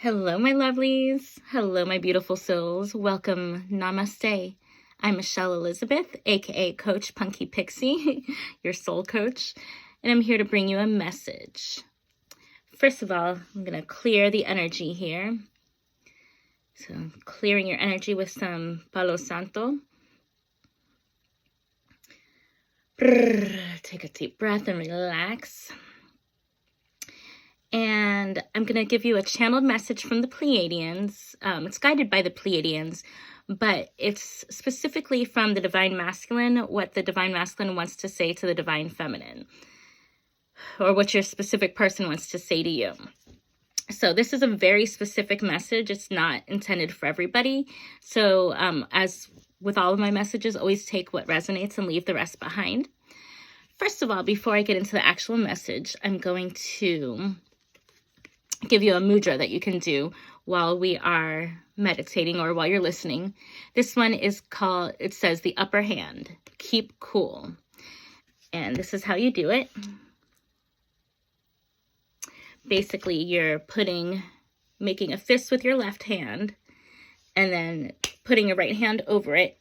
Hello, my lovelies. Hello, my beautiful souls. Welcome. Namaste. I'm Michelle Elizabeth, aka Coach Punky Pixie, your soul coach, and I'm here to bring you a message. First of all, I'm going to clear the energy here. So, clearing your energy with some Palo Santo. Take a deep breath and relax. And I'm going to give you a channeled message from the Pleiadians. It's guided by the Pleiadians, but it's specifically from the Divine Masculine, what the Divine Masculine wants to say to the Divine Feminine, or what your specific person wants to say to you. So this is a very specific message. It's not intended for everybody. So as with all of my messages, always take what resonates and leave the rest behind. First of all, before I get into the actual message, I'm going to give you a mudra that you can do while we are meditating or while you're listening. This one is called, it says the upper hand, keep cool. And this is how you do it. Basically, you're making a fist with your left hand and then putting your right hand over it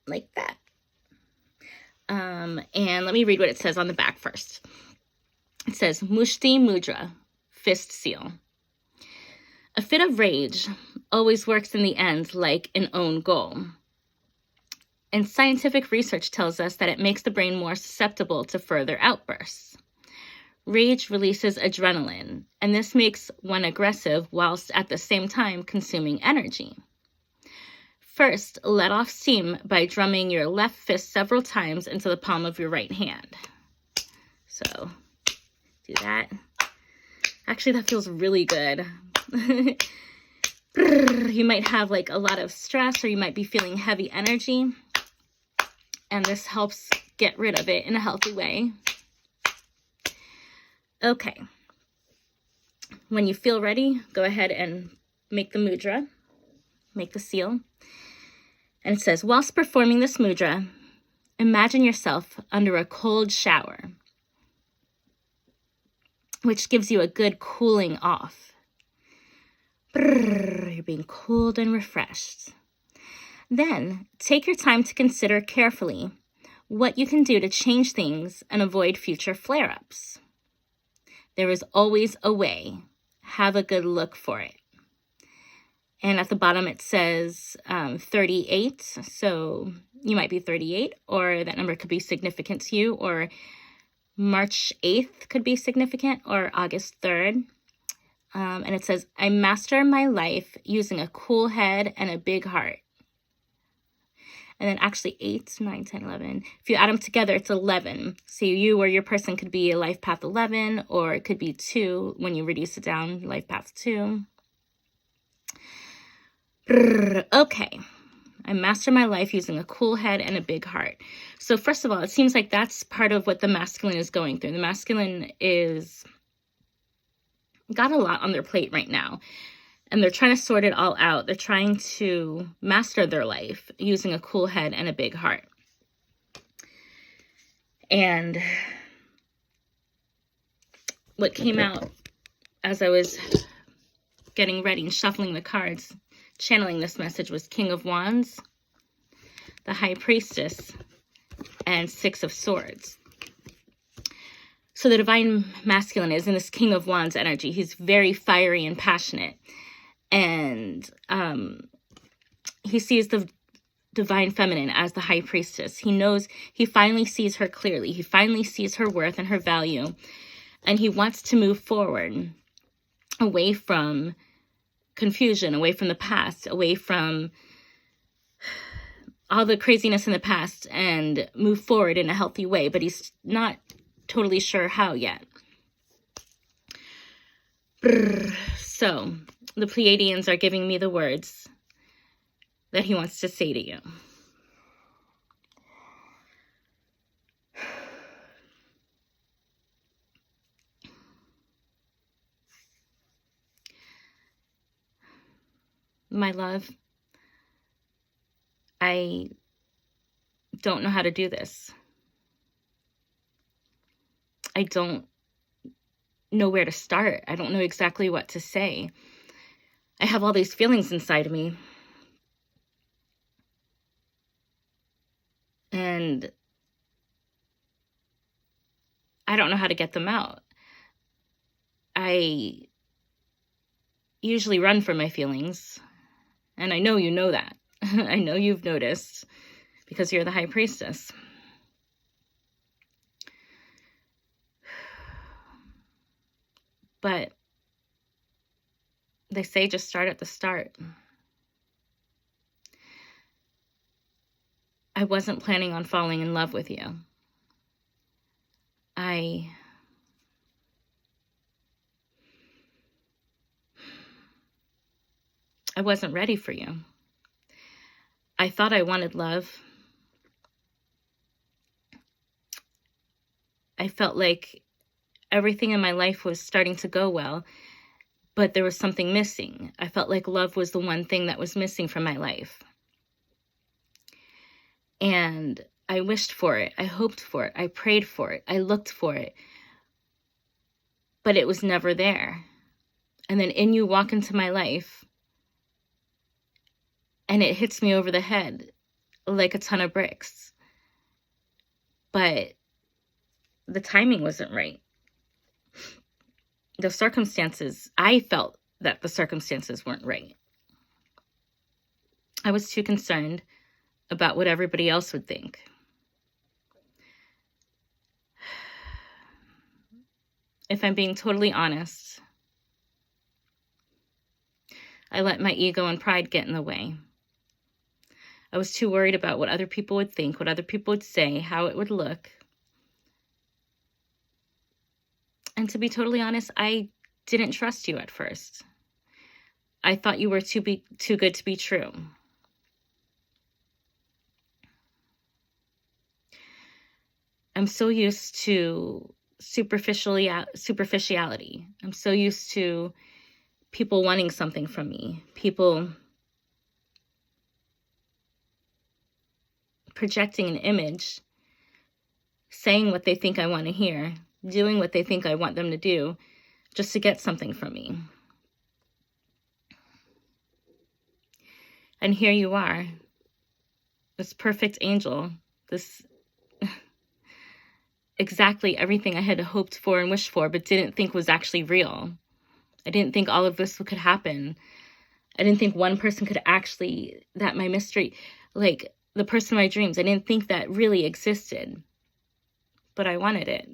like that. And let me read what it says on the back first. It says, Mushti Mudra, fist seal. A fit of rage always works in the end like an own goal. And scientific research tells us that it makes the brain more susceptible to further outbursts. Rage releases adrenaline, and this makes one aggressive whilst at the same time consuming energy. First, let off steam by drumming your left fist several times into the palm of your right hand. So, do that. Actually, that feels really good. You might have like a lot of stress, or you might be feeling heavy energy, and this helps get rid of it in a healthy way. Okay. When you feel ready, go ahead and make the mudra, make the seal. And it says, whilst performing this mudra, imagine yourself under a cold shower, which gives you a good cooling off. You're being cooled and refreshed. Then take your time to consider carefully what you can do to change things and avoid future flare-ups. There is always a way. Have a good look for it. And at the bottom it says 38. So you might be 38, or that number could be significant to you, or March 8th could be significant, or August 3rd. And it says, I master my life using a cool head and a big heart. And then actually 8, 9, 10, 11. If you add them together, it's 11. So you or your person could be a life path 11, or it could be 2 when you reduce it down, life path 2. Okay. I master my life using a cool head and a big heart. So first of all, it seems like that's part of what the masculine is going through. The masculine is got a lot on their plate right now, and they're trying to sort it all out. They're trying to master their life using a cool head and a big heart. And what came out as I was getting ready and shuffling the cards, channeling this message, was King of Wands, the High Priestess, and Six of Swords. So the Divine Masculine is in this King of Wands energy. He's very fiery and passionate. And he sees the Divine Feminine as the High Priestess. He finally sees her clearly. He finally sees her worth and her value. And he wants to move forward away from confusion, away from the past, away from all the craziness in the past, and move forward in a healthy way. But he's not totally sure how yet. So the Pleiadians are giving me the words that he wants to say to you. My love, I don't know how to do this. I don't know where to start. I don't know exactly what to say. I have all these feelings inside of me. And I don't know how to get them out. I usually run from my feelings. And I know you know that. I know you've noticed because you're the high priestess. But they say just start at the start. I wasn't planning on falling in love with you. I wasn't ready for you. I thought I wanted love. I felt like everything in my life was starting to go well, but there was something missing. I felt like love was the one thing that was missing from my life. And I wished for it. I hoped for it. I prayed for it. I looked for it. But it was never there. And then you walk into my life, and it hits me over the head like a ton of bricks. But the timing wasn't right. The circumstances, I felt that the circumstances weren't right. I was too concerned about what everybody else would think. If I'm being totally honest, I let my ego and pride get in the way. I was too worried about what other people would think, what other people would say, how it would look. And to be totally honest, I didn't trust you at first. I thought you were too good to be true. I'm so used to superficiality. I'm so used to people wanting something from me, people projecting an image, saying what they think I want to hear, doing what they think I want them to do, just to get something from me. And here you are, this perfect angel, this exactly everything I had hoped for and wished for, but didn't think was actually real. I didn't think all of this could happen. I didn't think one person could actually, that my mystery, like the person of my dreams, I didn't think that really existed. But I wanted it.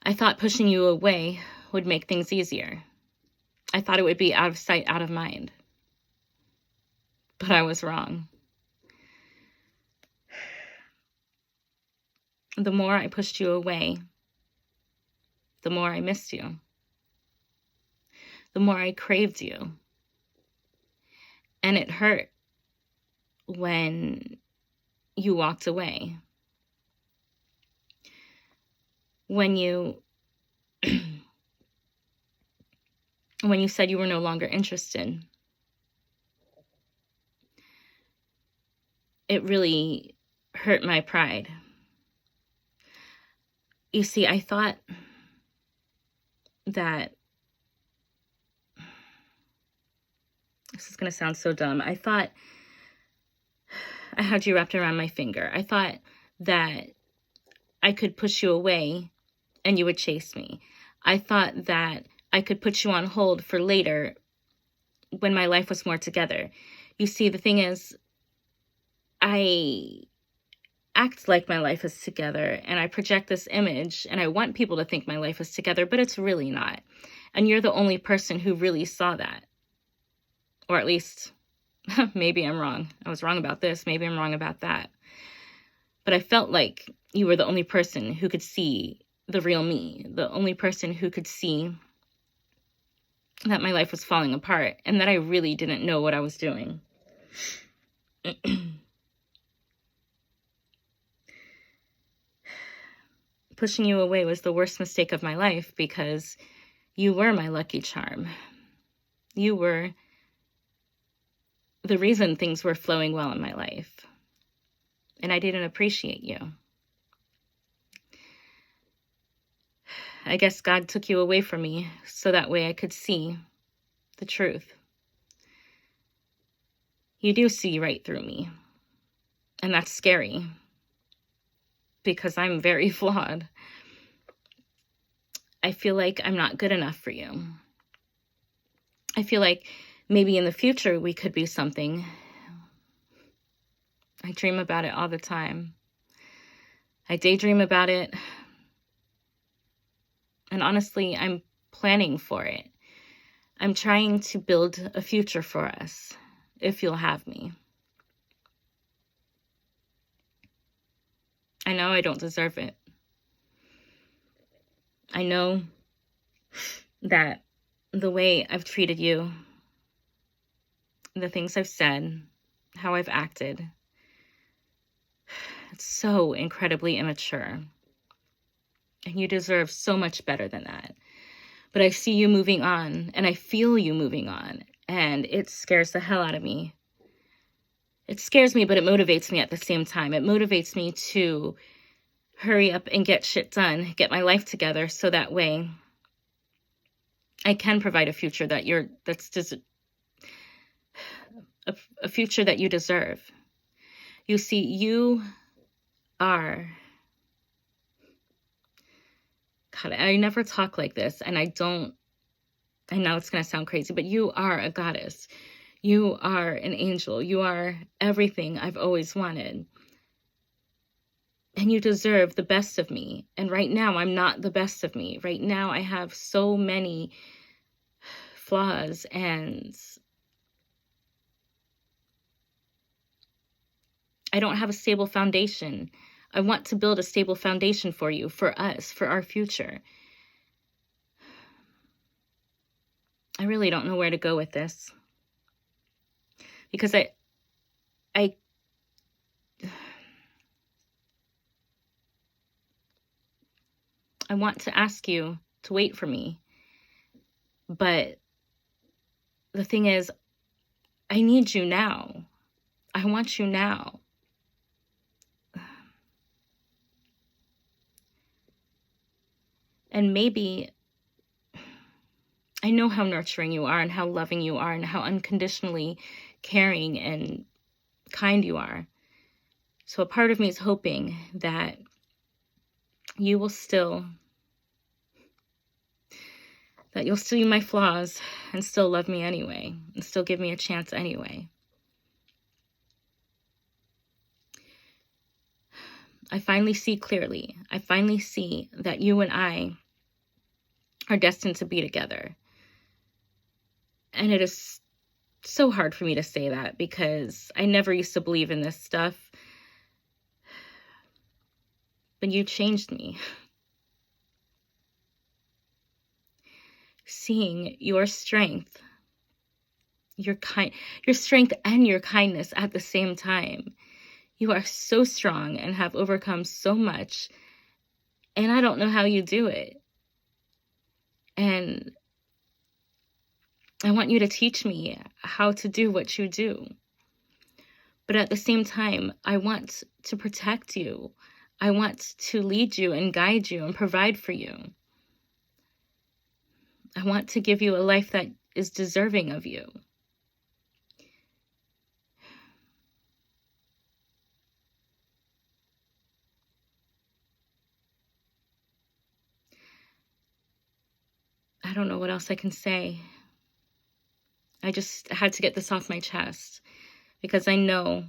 I thought pushing you away would make things easier. I thought it would be out of sight, out of mind. But I was wrong. The more I pushed you away, the more I missed you. The more I craved you. And it hurt when you walked away. When you said you were no longer interested. It really hurt my pride. You see, I thought that, this is going to sound so dumb. I thought I had you wrapped around my finger. I thought that I could push you away and you would chase me. I thought that I could put you on hold for later when my life was more together. You see, the thing is, I act like my life is together and I project this image and I want people to think my life is together, but it's really not. And you're the only person who really saw that. Or at least, maybe I'm wrong. I was wrong about this. Maybe I'm wrong about that. But I felt like you were the only person who could see the real me. The only person who could see that my life was falling apart and that I really didn't know what I was doing. Pushing you away was the worst mistake of my life because you were my lucky charm. You were the reason things were flowing well in my life. And I didn't appreciate you. I guess God took you away from me so that way I could see the truth. You do see right through me. And that's scary because I'm very flawed. I feel like I'm not good enough for you. I feel like maybe in the future we could be something. I dream about it all the time. I daydream about it. And honestly, I'm planning for it. I'm trying to build a future for us, if you'll have me. I know I don't deserve it. I know that the way I've treated you, the things I've said, how I've acted, it's so incredibly immature. And you deserve so much better than that. But I see you moving on, and I feel you moving on, and it scares the hell out of me. It scares me, but it motivates me at the same time. It motivates me to hurry up and get shit done, get my life together, so that way I can provide a future that's just a future that you deserve. You see, you are, God, I never talk like this, and I know it's going to sound crazy, but you are a goddess. You are an angel. You are everything I've always wanted. And you deserve the best of me. And right now, I'm not the best of me. Right now, I have so many flaws, and I don't have a stable foundation. I want to build a stable foundation for you, for us, for our future. I really don't know where to go with this. Because I want to ask you to wait for me. But the thing is, I need you now. I want you now. And maybe I know how nurturing you are and how loving you are and how unconditionally caring and kind you are. So a part of me is hoping that you will still, that you'll see my flaws and still love me anyway, and still give me a chance anyway. I finally see clearly. I finally see that you and I are destined to be together. And it is so hard for me to say that because I never used to believe in this stuff. But you changed me. Seeing your strength, your strength and your kindness at the same time. You are so strong and have overcome so much. And I don't know how you do it. And I want you to teach me how to do what you do. But at the same time, I want to protect you. I want to lead you and guide you and provide for you. I want to give you a life that is deserving of you. I don't know what else I can say. I just had to get this off my chest because I know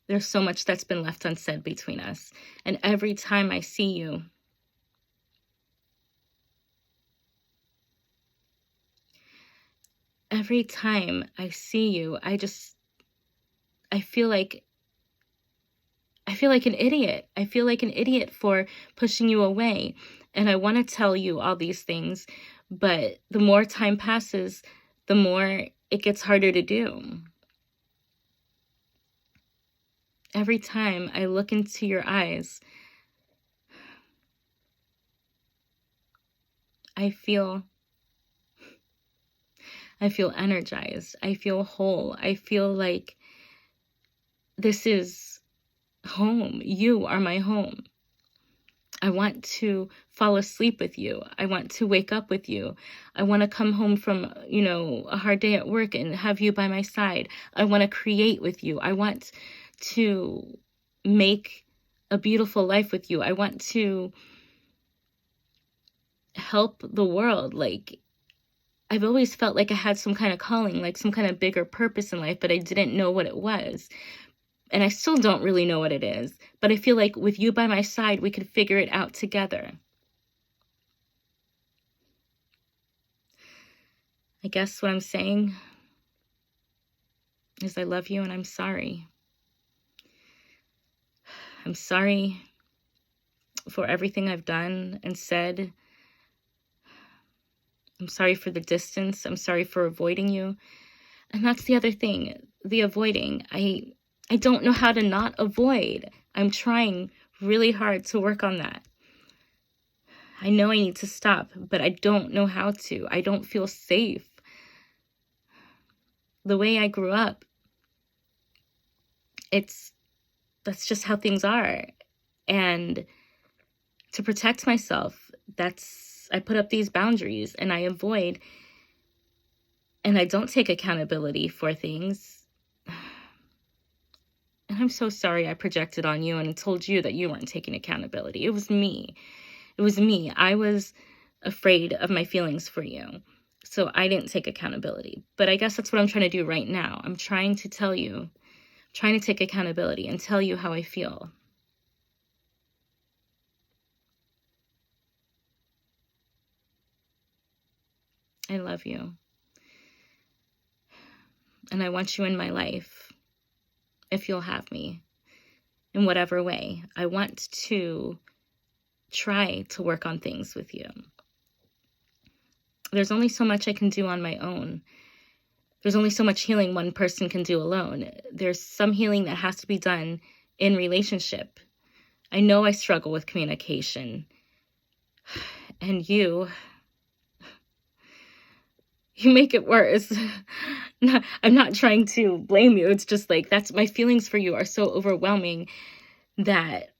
there's so much that's been left unsaid between us. And every time I see you, I feel like an idiot. I feel like an idiot for pushing you away. And I want to tell you all these things, but the more time passes, the more it gets harder to do. Every time I look into your eyes, I feel energized. I feel whole. I feel like this is home. You are my home. I want to fall asleep with you. I want to wake up with you. I want to come home from, a hard day at work and have you by my side. I want to create with you. I want to make a beautiful life with you. I want to help the world. Like, I've always felt like I had some kind of calling, like some kind of bigger purpose in life, but I didn't know what it was. And I still don't really know what it is, but I feel like with you by my side, we could figure it out together. I guess what I'm saying is I love you and I'm sorry. I'm sorry for everything I've done and said. I'm sorry for the distance. I'm sorry for avoiding you. And that's the other thing, the avoiding. I don't know how to not avoid. I'm trying really hard to work on that. I know I need to stop, but I don't know how to. I don't feel safe. The way I grew up, that's just how things are. And to protect myself, I put up these boundaries and I avoid, and I don't take accountability for things. And I'm so sorry I projected on you and told you that you weren't taking accountability. It was me. It was me. I was afraid of my feelings for you. So I didn't take accountability. But I guess that's what I'm trying to do right now. I'm trying to tell you, trying to take accountability and tell you how I feel. I love you. And I want you in my life. If you'll have me, in whatever way. I want to try to work on things with you. There's only so much I can do on my own. There's only so much healing one person can do alone. There's some healing that has to be done in relationship. I know I struggle with communication. And you make it worse. I'm not trying to blame you. It's just like, my feelings for you are so overwhelming that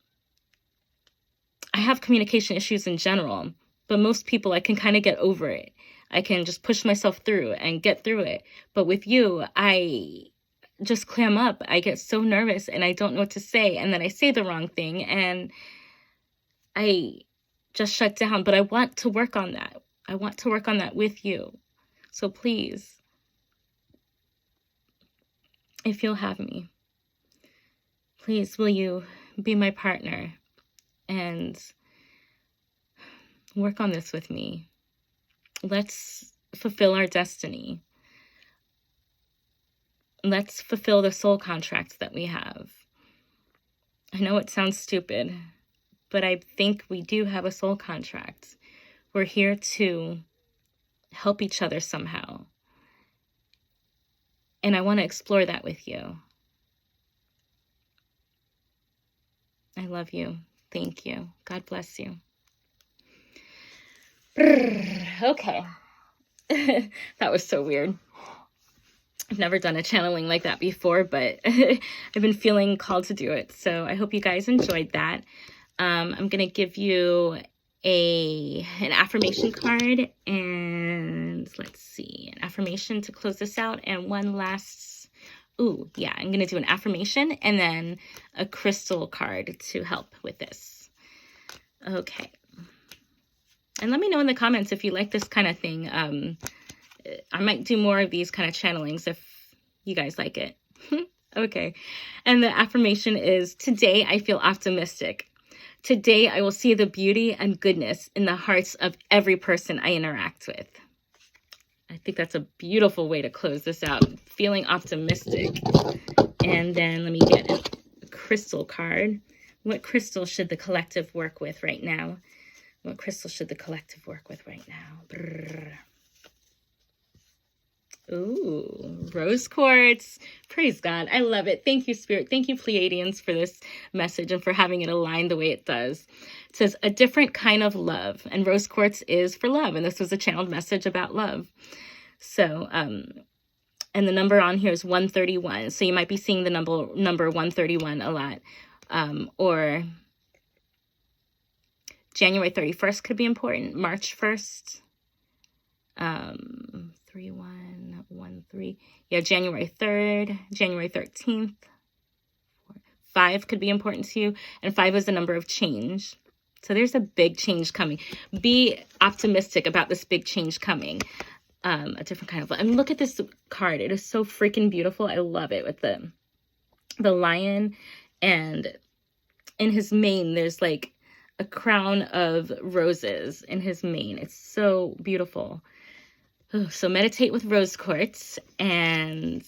I have communication issues in general, but most people, I can kind of get over it. I can just push myself through and get through it. But with you, I just clam up. I get so nervous and I don't know what to say. And then I say the wrong thing and I just shut down. But I want to work on that. I want to work on that with you. So please, if you'll have me, please, will you be my partner and work on this with me? Let's fulfill our destiny. Let's fulfill the soul contracts that we have. I know it sounds stupid, but I think we do have a soul contract. We're here to help each other somehow. And I want to explore that with you. I love you. Thank you. God bless you. Okay. That was so weird. I've never done a channeling like that before, but I've been feeling called to do it. So I hope you guys enjoyed that. I'm going to give you an affirmation card, and let's see, an affirmation to close this out, and one last, I'm going to do an affirmation and then a crystal card to help with this. Okay. And let me know in the comments if you like this kind of thing. I might do more of these kind of channelings if you guys like it. Okay. And the affirmation is, today I feel optimistic. Today I will see the beauty and goodness in the hearts of every person I interact with. I think that's a beautiful way to close this out. Feeling optimistic. And then let me get a crystal card. What crystal should the collective work with right now? What crystal should the collective work with right now? Brrr. Ooh, rose quartz. Praise God. I love it. Thank you, Spirit. Thank you, Pleiadians, for this message and for having it aligned the way it does. It says, a different kind of love. And rose quartz is for love. And this was a channeled message about love. So, and the number on here is 131. So you might be seeing the number 131 a lot. Or January 31st could be important. March 1st. 3113. Yeah, January 3rd, January 13th. 5 could be important to you. And 5 is the number of change. So there's a big change coming. Be optimistic about this big change coming. A different kind of, and look at this card. It is so freaking beautiful. I love it with the lion, and in his mane, there's like a crown of roses in his mane. It's so beautiful. So meditate with rose quartz and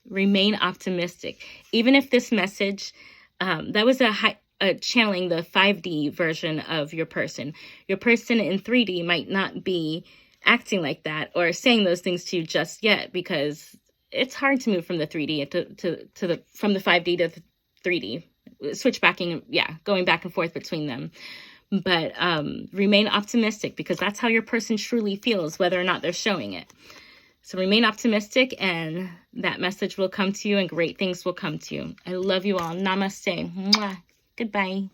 remain optimistic. Even if this message, that was a channeling the 5D version of your person. Your person in 3D might not be acting like that or saying those things to you just yet, because it's hard to move from the 3D from the 5D to the 3D, going back and forth between them. But remain optimistic, because that's how your person truly feels, whether or not they're showing it. So remain optimistic, and that message will come to you, and great things will come to you. I love you all. Namaste. Mwah. Goodbye.